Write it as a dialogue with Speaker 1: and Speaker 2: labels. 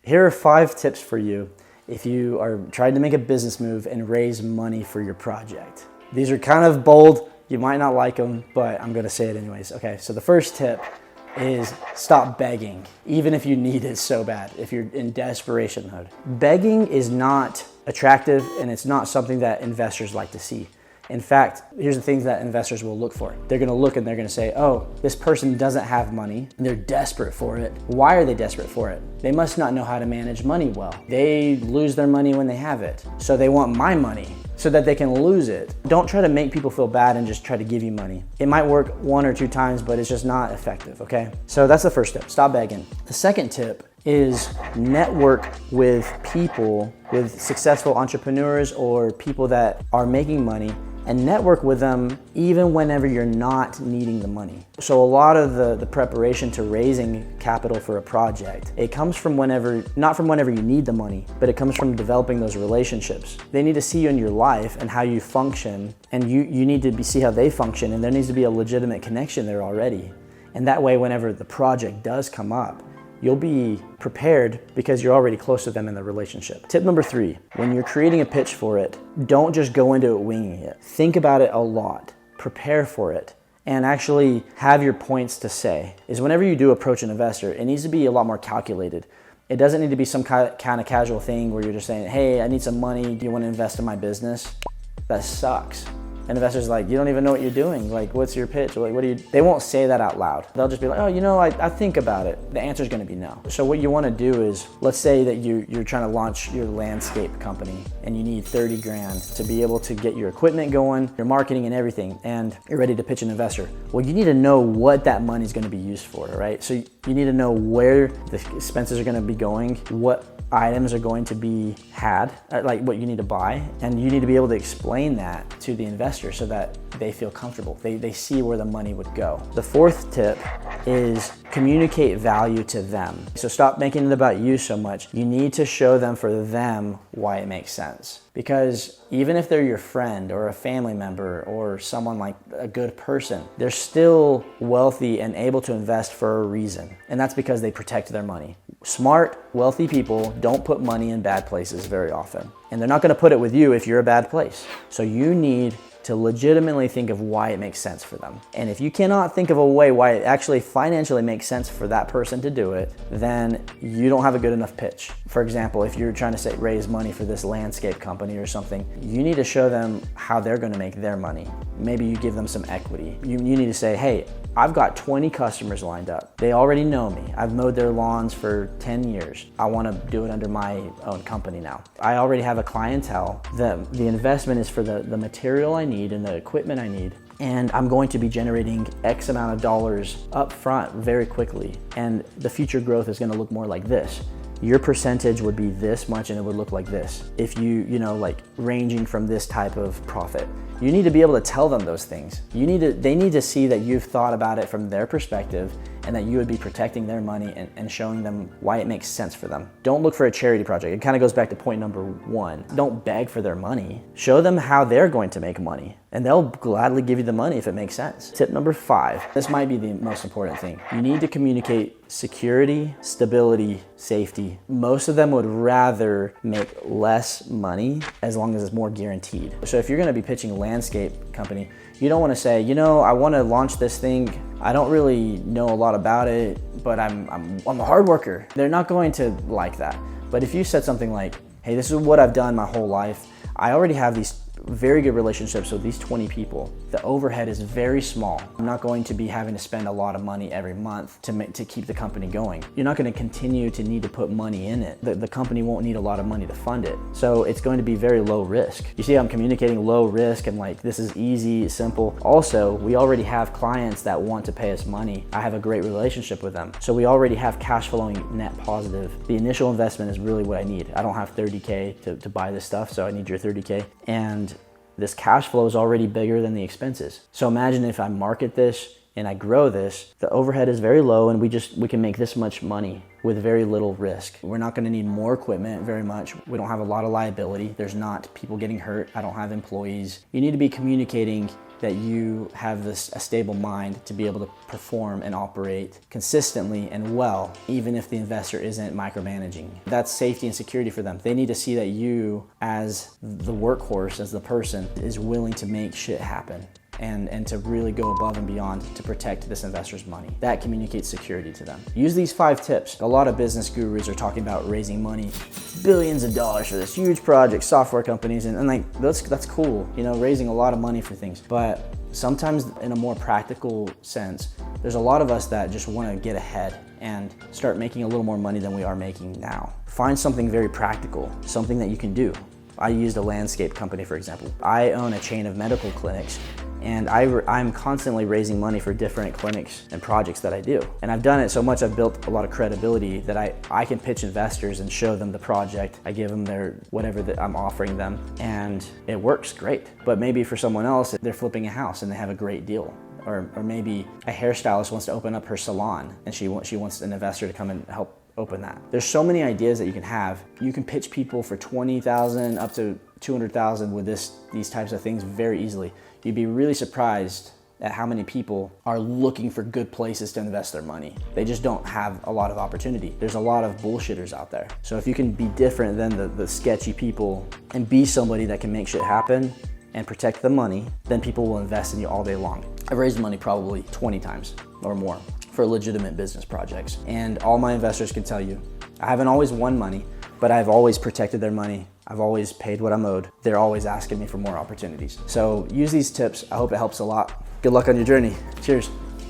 Speaker 1: Here are 5 tips for you if you are trying to make a business move and raise money for your project. These are kind of bold. You might not like them, but I'm gonna say it anyways. Okay, so the first tip is stop begging, even if you need it so bad, if you're in desperation mode. Begging is not attractive and it's not something that investors like to see. In fact, here's the things that investors will look for. They're gonna look and they're gonna say, oh, this person doesn't have money and they're desperate for it. Why are they desperate for it? They must not know how to manage money well. They lose their money when they have it. So they want my money so that they can lose it. Don't try to make people feel bad and just try to give you money. It might work 1 or 2 times, but it's just not effective, okay? So that's the first tip, stop begging. The second tip is network with people, with successful entrepreneurs or people that are making money, and network with them even whenever you're not needing the money. So a lot of the preparation to raising capital for a project, it comes from not from whenever you need the money, but it comes from developing those relationships. They need to see you in your life and how you function, and you need to see how they function, and there needs to be a legitimate connection there already. And that way, whenever the project does come up, you'll be prepared because you're already close to them in the relationship. Tip number 3, when you're creating a pitch for it, don't just go into it winging it. Think about it a lot, prepare for it, and actually have your points to say. Is whenever you do approach an investor, it needs to be a lot more calculated. It doesn't need to be some kind of casual thing where you're just saying, hey, I need some money, do you want to invest in my business? That sucks. And investors are like, you don't even know what you're doing. Like, what's your pitch? Like, they won't say that out loud. They'll just be like, oh, I think about it. The answer is gonna be no. So what you wanna do is, let's say that you're trying to launch your landscape company and you need 30 grand to be able to get your equipment going, your marketing and everything, and you're ready to pitch an investor. Well, you need to know what that money is gonna be used for, right? So you need to know where the expenses are gonna be going, what items are going to be had, like what you need to buy, and you need to be able to explain that to the investor so that they feel comfortable. They see where the money would go. The 4th tip is communicate value to them. So stop making it about you so much. You need to show them for them why it makes sense. Because even if they're your friend or a family member or someone like a good person, they're still wealthy and able to invest for a reason. And that's because they protect their money. Smart, wealthy people don't put money in bad places very often. And they're not gonna put it with you if you're a bad place. So you need to legitimately think of why it makes sense for them. And if you cannot think of a way why it actually financially makes sense for that person to do it, then you don't have a good enough pitch. For example, if you're trying to raise money for this landscape company or something, you need to show them how they're gonna make their money. Maybe you give them some equity. You need to say, hey, I've got 20 customers lined up. They already know me. I've mowed their lawns for 10 years. I wanna do it under my own company now. I already have a clientele. The investment is for the material I need and the equipment I need. And I'm going to be generating X amount of dollars up front very quickly. And the future growth is gonna look more like this. Your percentage would be this much and it would look like this. If like ranging from this type of profit. You need to be able to tell them those things. They need to see that you've thought about it from their perspective and that you would be protecting their money and showing them why it makes sense for them. Don't look for a charity project. It kind of goes back to point number 1. Don't beg for their money. Show them how they're going to make money and they'll gladly give you the money if it makes sense. Tip number 5, this might be the most important thing. You need to communicate security, stability, safety. Most of them would rather make less money as long as it's more guaranteed. So if you're gonna be pitching a landscape company, you don't wanna say, I wanna launch this thing. I don't really know a lot about it, but I'm a hard worker. They're not going to like that. But if you said something like, hey, this is what I've done my whole life. I already have these very good relationships with these 20 people. The overhead is very small. I'm not going to be having to spend a lot of money every month to keep the company going. You're not going to continue to need to put money in it. The company won't need a lot of money to fund it. So it's going to be very low risk. You see, I'm communicating low risk and like this is easy, simple. Also, we already have clients that want to pay us money. I have a great relationship with them. So we already have cash flowing net positive. The initial investment is really what I need. I don't have 30K to buy this stuff, so I need your 30K. And this cash flow is already bigger than the expenses. So imagine if I market this and I grow this, the overhead is very low and we can make this much money with very little risk. We're not gonna need more equipment very much. We don't have a lot of liability. There's not people getting hurt. I don't have employees. You need to be communicating that you have a stable mind to be able to perform and operate consistently and well, even if the investor isn't micromanaging. That's safety and security for them. They need to see that you, as the workhorse, as the person, is willing to make shit happen and to really go above and beyond to protect this investor's money. That communicates security to them. Use these 5 tips. A lot of business gurus are talking about raising money, billions of dollars for this huge project, software companies, and like that's cool, you know, raising a lot of money for things. But sometimes in a more practical sense, there's a lot of us that just want to get ahead and start making a little more money than we are making now. Find something very practical, something that you can do. I used a landscape company, for example. I own a chain of medical clinics, and I'm constantly raising money for different clinics and projects that I do. And I've done it so much, I've built a lot of credibility that I can pitch investors and show them the project. I give them their whatever that I'm offering them, and it works great. But maybe for someone else, they're flipping a house and they have a great deal. Or maybe a hairstylist wants to open up her salon and she wants an investor to come and help open that. There's so many ideas that you can have. You can pitch people for $20,000 up to $200,000 with these types of things very easily. You'd be really surprised at how many people are looking for good places to invest their money. They just don't have a lot of opportunity. There's a lot of bullshitters out there. So if you can be different than the sketchy people and be somebody that can make shit happen and protect the money, then people will invest in you all day long. I've raised money probably 20 times or more for legitimate business projects. And all my investors can tell you, I haven't always won money, but I've always protected their money. I've always paid what I'm owed. They're always asking me for more opportunities. So use these tips. I hope it helps a lot. Good luck on your journey. Cheers.